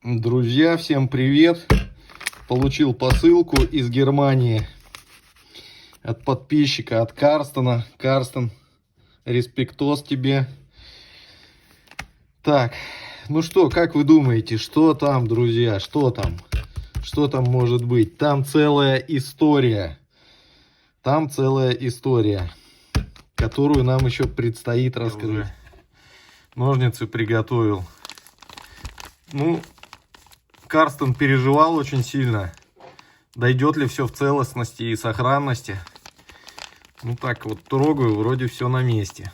Друзья, всем привет! Получил посылку из Германии от подписчика, от Карстена. Карстен, респектос тебе. Так, ну что, как вы думаете, что там, друзья, что там? Что там может быть? Там целая история. Там целая история, которую нам еще предстоит раскрыть. Ножницы приготовил. Ну, Карстен переживал очень сильно, дойдет ли все в целостности и сохранности. Ну так вот трогаю, вроде все на месте.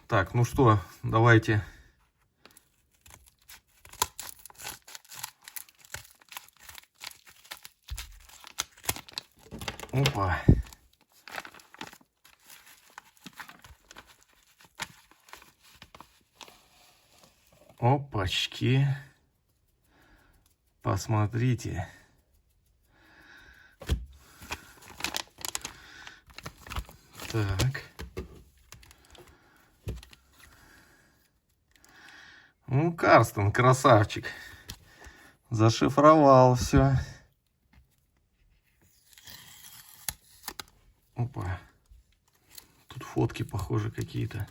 Так, ну что, давайте. Опа. Опачки. Посмотрите. Так. Ну, Карстен, красавчик. Зашифровал все. Опа. Тут фотки, похоже, какие-то.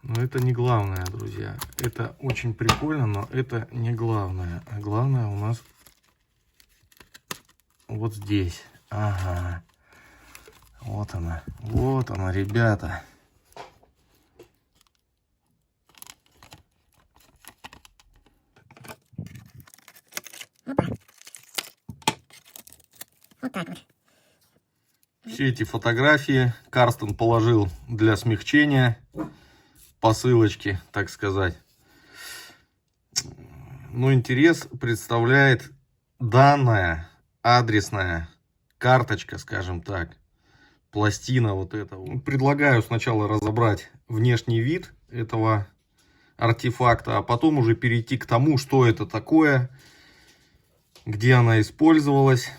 Но это не главное, друзья. Это очень прикольно, но это не главное. А главное у нас вот здесь. Ага. Вот она. Вот она, ребята. Опа. Вот так вот. Все эти фотографии Карстен положил для смягчения посылочки, так сказать. Но интерес представляет данная адресная карточка, скажем так, пластина вот этого. Предлагаю сначала разобрать внешний вид этого артефакта, а потом уже перейти к тому, что это такое, где она использовалась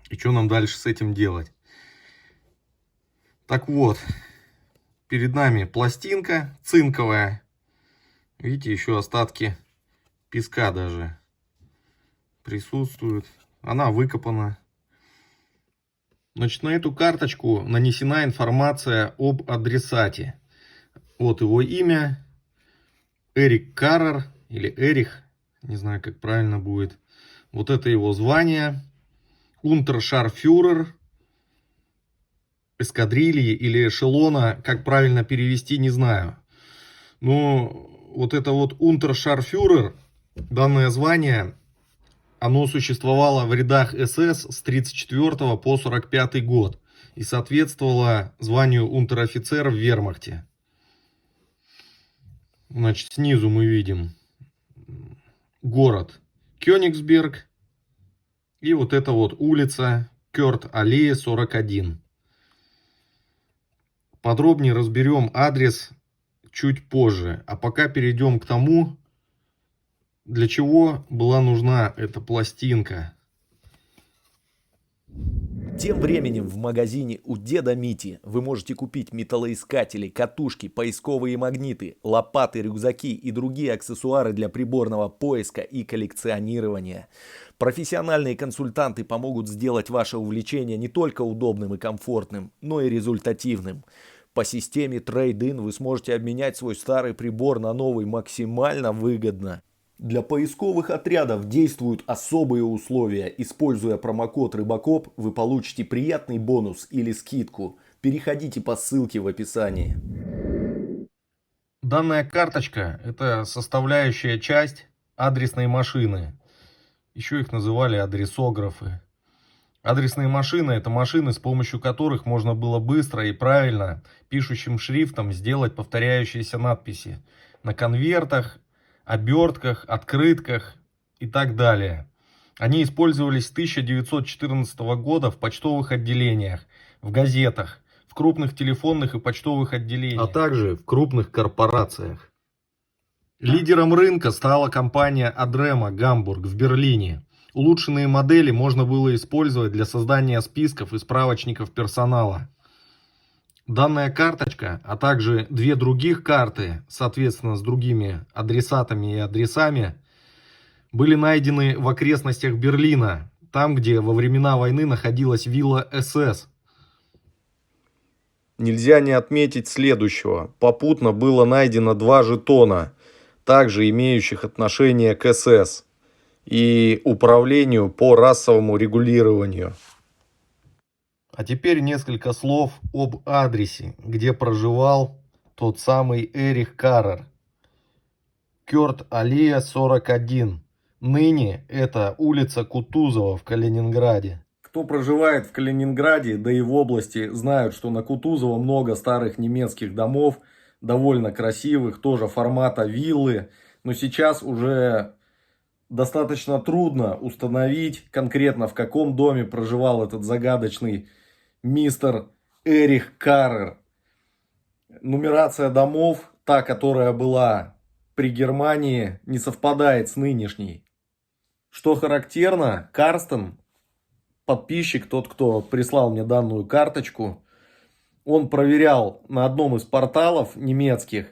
и что нам дальше с этим делать. Так вот, перед нами пластинка цинковая. Видите, еще остатки песка даже присутствуют. Она выкопана. Значит, на эту карточку нанесена информация об адресате. Вот его имя. Эрик Каррер или Эрих. Не знаю, как правильно будет. Вот это его звание. Унтершарфюрер эскадрильи или эшелона. Как правильно перевести, не знаю. Но вот это вот унтершарфюрер, данное звание, оно существовало в рядах СС с 1934 по 1945 год и соответствовало званию унтер-офицера в вермахте. Значит, снизу мы видим город Кёнигсберг и вот эта вот улица Кёрт-аллея 41. Подробнее разберем адрес чуть позже, а пока перейдем к тому, для чего была нужна эта пластинка. Тем временем в магазине у деда Мити вы можете купить металлоискатели, катушки, поисковые магниты, лопаты, рюкзаки и другие аксессуары для приборного поиска и коллекционирования. Профессиональные консультанты помогут сделать ваше увлечение не только удобным и комфортным, но и результативным. По системе Trade-in вы сможете обменять свой старый прибор на новый максимально выгодно. Для поисковых отрядов действуют особые условия. Используя промокод Рыбакоп, вы получите приятный бонус или скидку. Переходите по ссылке в описании. Данная карточка – это составляющая часть адресной машины. Еще их называли адресографы. Адресные машины – это машины, с помощью которых можно было быстро и правильно пишущим шрифтом сделать повторяющиеся надписи на конвертах, обертках, открытках и так далее. Они использовались с 1914 года в почтовых отделениях, в газетах, в крупных телефонных и почтовых отделениях, а также в крупных корпорациях. Лидером рынка стала компания Adrema Гамбург в Берлине. Улучшенные модели можно было использовать для создания списков и справочников персонала. Данная карточка, а также две других карты, соответственно, с другими адресатами и адресами, были найдены в окрестностях Берлина, там, где во времена войны находилась вилла СС. Нельзя не отметить следующего. Попутно было найдено 2 жетона, также имеющих отношение к СС и управлению по расовому регулированию. А теперь несколько слов об адресе, где проживал тот самый Эрих Каррер. Кёрт-Аллея, 41. Ныне это улица Кутузова в Калининграде. Кто проживает в Калининграде, да и в области, знают, что на Кутузова много старых немецких домов, довольно красивых, тоже формата виллы. Но сейчас уже достаточно трудно установить конкретно, в каком доме проживал этот загадочный мистер Эрих Каррер. Нумерация домов, та, которая была при Германии, не совпадает с нынешней. Что характерно, Карстен, подписчик, тот, кто прислал мне данную карточку, он проверял на одном из порталов немецких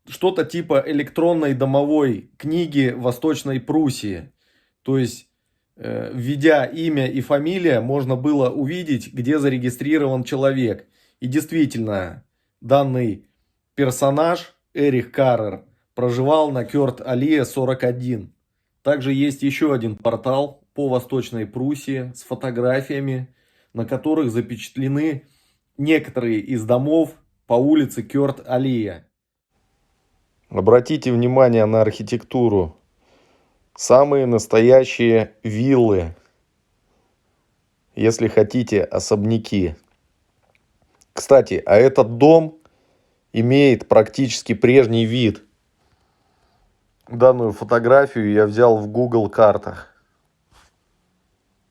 что-то типа электронной домовой книги Восточной Пруссии. То есть, введя имя и фамилия, можно было увидеть, где зарегистрирован человек. И действительно, данный персонаж, Эрих Каррер, проживал на Кёрт-Аллее, 41. Также есть еще один портал по Восточной Пруссии с фотографиями, на которых запечатлены некоторые из домов по улице Кёрт-Аллея. Обратите внимание на архитектуру. Самые настоящие виллы, если хотите, особняки. Кстати, а этот дом имеет практически прежний вид. Данную фотографию я взял в Google картах.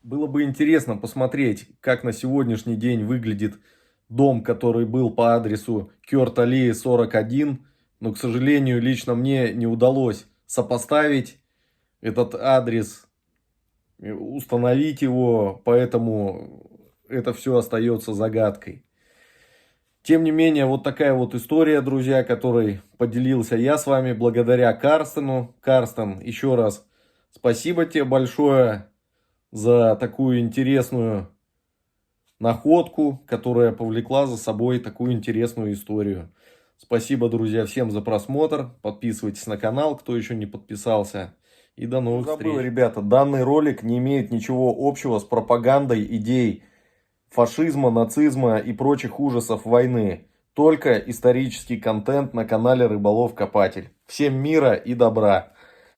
Было бы интересно посмотреть, как на сегодняшний день выглядит дом, который был по адресу Кёрт-Аллея, 41. Но, к сожалению, лично мне не удалось сопоставить этот адрес, установить его, поэтому это все остается загадкой. Тем не менее, вот такая вот история, друзья, которой поделился я с вами благодаря Карстену. Карстен, еще раз спасибо тебе большое за такую интересную находку, которая повлекла за собой такую интересную историю. Спасибо, друзья, всем за просмотр. Подписывайтесь на канал, кто еще не подписался. И до новых встреч. Ребята, данный ролик не имеет ничего общего с пропагандой идей фашизма, нацизма и прочих ужасов войны. Только исторический контент на канале Рыболов Копатель. Всем мира и добра.